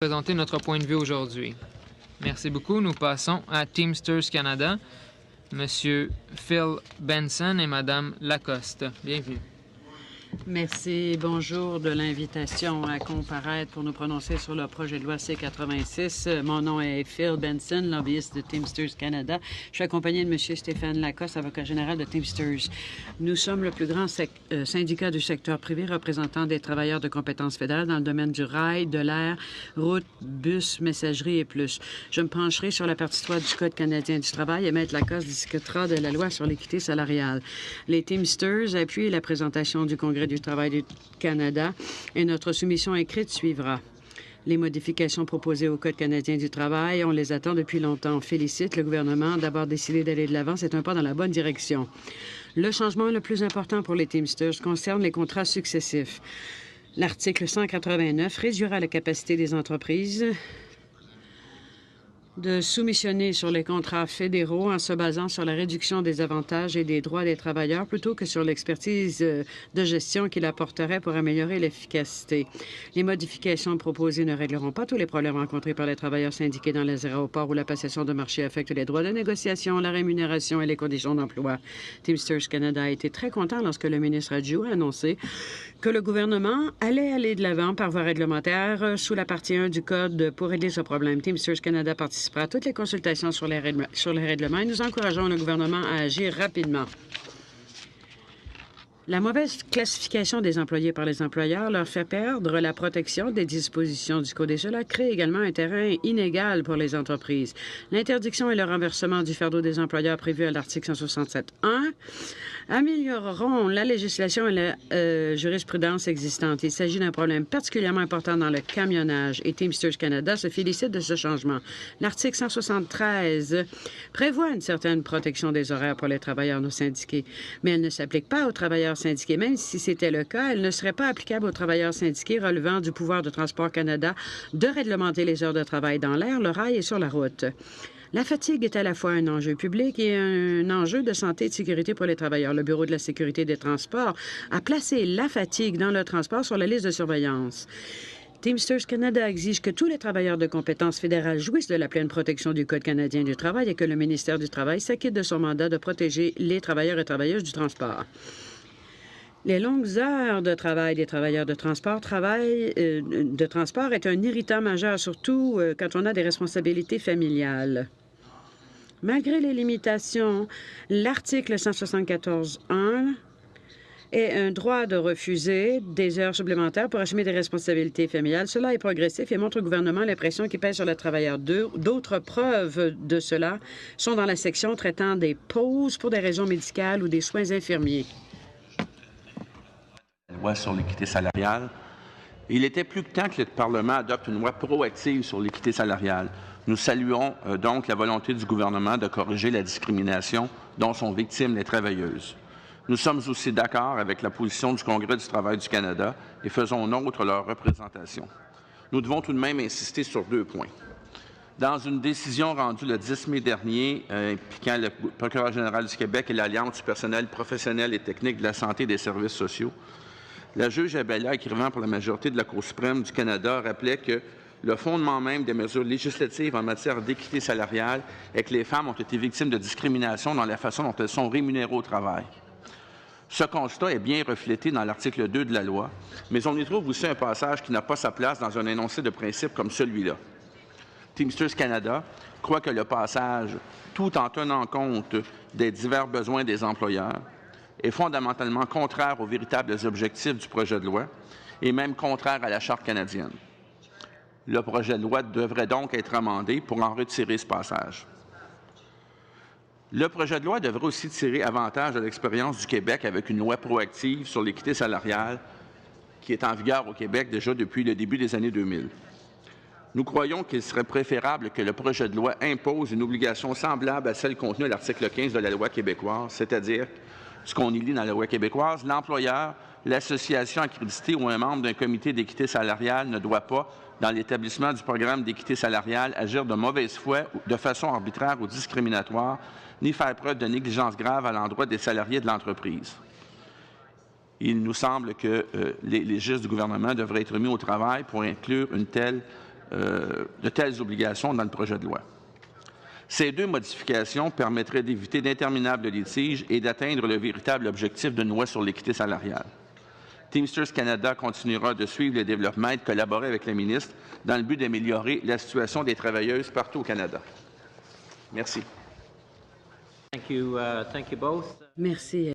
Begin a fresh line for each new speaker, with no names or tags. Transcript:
Présenter notre point de vue aujourd'hui. Merci beaucoup. Nous passons à Teamsters Canada, Monsieur Phil Benson et Madame Lacoste. Bienvenue.
Merci. Bonjour de l'invitation à comparaître pour nous prononcer sur le projet de loi C-86. Mon nom est Phil Benson, lobbyiste de Teamsters Canada. Je suis accompagné de M. Stéphane Lacoste, avocat général de Teamsters. Nous sommes le plus grand syndicat du secteur privé représentant des travailleurs de compétences fédérales dans le domaine du rail, de l'air, route, bus, messagerie et plus. Je me pencherai sur la partie 3 du Code canadien du travail et M. Lacoste discutera de la loi sur l'équité salariale. Les Teamsters appuient la présentation du Congrès du travail du Canada et notre soumission écrite suivra. Les modifications proposées au Code canadien du travail, on les attend depuis longtemps. On félicite le gouvernement d'avoir décidé d'aller de l'avant. C'est un pas dans la bonne direction. Le changement le plus important pour les Teamsters concerne les contrats successifs. L'article 189 réduira la capacité des entreprises de soumissionner sur les contrats fédéraux en se basant sur la réduction des avantages et des droits des travailleurs plutôt que sur l'expertise de gestion qu'il apporterait pour améliorer l'efficacité. Les modifications proposées ne régleront pas tous les problèmes rencontrés par les travailleurs syndiqués dans les aéroports où la passation de marché affecte les droits de négociation, la rémunération et les conditions d'emploi. Teamsters Canada a été très content lorsque le ministre Adjou a annoncé que le gouvernement allait aller de l'avant par voie réglementaire sous la partie 1 du Code pour régler ce problème. Teamsters Canada participera à toutes les consultations sur les règlements et nous encourageons le gouvernement à agir rapidement. La mauvaise classification des employés par les employeurs leur fait perdre la protection des dispositions du Code et cela crée également un terrain inégal pour les entreprises. L'interdiction et le renversement du fardeau des employeurs prévu à l'article 167.1 amélioreront la législation et la jurisprudence existante. Il s'agit d'un problème particulièrement important dans le camionnage et Teamsters Canada se félicite de ce changement. L'article 173 prévoit une certaine protection des horaires pour les travailleurs non syndiqués, mais elle ne s'applique pas aux travailleurs syndiqués. Même si c'était le cas, elle ne serait pas applicable aux travailleurs syndiqués relevant du pouvoir de Transport Canada de réglementer les heures de travail dans l'air, le rail et sur la route. La fatigue est à la fois un enjeu public et un enjeu de santé et de sécurité pour les travailleurs. Le Bureau de la sécurité des transports a placé la fatigue dans le transport sur la liste de surveillance. Teamsters Canada exige que tous les travailleurs de compétences fédérales jouissent de la pleine protection du Code canadien du travail et que le ministère du Travail s'acquitte de son mandat de protéger les travailleurs et travailleuses du transport. Les longues heures de travail des travailleurs de transport est un irritant majeur, surtout quand on a des responsabilités familiales. Malgré les limitations, l'article 174.1 est un droit de refuser des heures supplémentaires pour assumer des responsabilités familiales. Cela est progressif et montre au gouvernement l'impression qu'il pèse sur le travailleur. D'autres preuves de cela sont dans la section traitant des pauses pour des raisons médicales ou des soins infirmiers.
Loi sur l'équité salariale. Il était plus que temps que le Parlement adopte une loi proactive sur l'équité salariale. Nous saluons donc la volonté du gouvernement de corriger la discrimination dont sont victimes les travailleuses. Nous sommes aussi d'accord avec la position du Congrès du travail du Canada et faisons nôtre leur représentation. Nous devons tout de même insister sur 2 points. Dans une décision rendue le 10 mai dernier, impliquant le procureur général du Québec et l'Alliance du personnel professionnel et technique de la santé et des services sociaux, la juge Abella, écrivant pour la majorité de la Cour suprême du Canada, rappelait que le fondement même des mesures législatives en matière d'équité salariale est que les femmes ont été victimes de discrimination dans la façon dont elles sont rémunérées au travail. Ce constat est bien reflété dans l'article 2 de la loi, mais on y trouve aussi un passage qui n'a pas sa place dans un énoncé de principe comme celui-là. Teamsters Canada croit que le passage, tout en tenant compte des divers besoins des employeurs, est fondamentalement contraire aux véritables objectifs du projet de loi et même contraire à la Charte canadienne. Le projet de loi devrait donc être amendé pour en retirer ce passage. Le projet de loi devrait aussi tirer avantage de l'expérience du Québec avec une loi proactive sur l'équité salariale qui est en vigueur au Québec déjà depuis le début des années 2000. Nous croyons qu'il serait préférable que le projet de loi impose une obligation semblable à celle contenue à l'article 15 de la loi québécoise, c'est-à-dire ce qu'on y lit dans la loi québécoise, l'employeur, l'association accréditée ou un membre d'un comité d'équité salariale ne doit pas, dans l'établissement du programme d'équité salariale, agir de mauvaise foi, de façon arbitraire ou discriminatoire, ni faire preuve de négligence grave à l'endroit des salariés de l'entreprise. Il nous semble que les légistes du gouvernement devraient être mis au travail pour inclure une telle de telles obligations dans le projet de loi. Ces deux modifications permettraient d'éviter d'interminables litiges et d'atteindre le véritable objectif d'une loi sur l'équité salariale. Teamsters Canada continuera de suivre les développements et de collaborer avec la ministre dans le but d'améliorer la situation des travailleuses partout au Canada. Merci.
Thank you both.
Merci.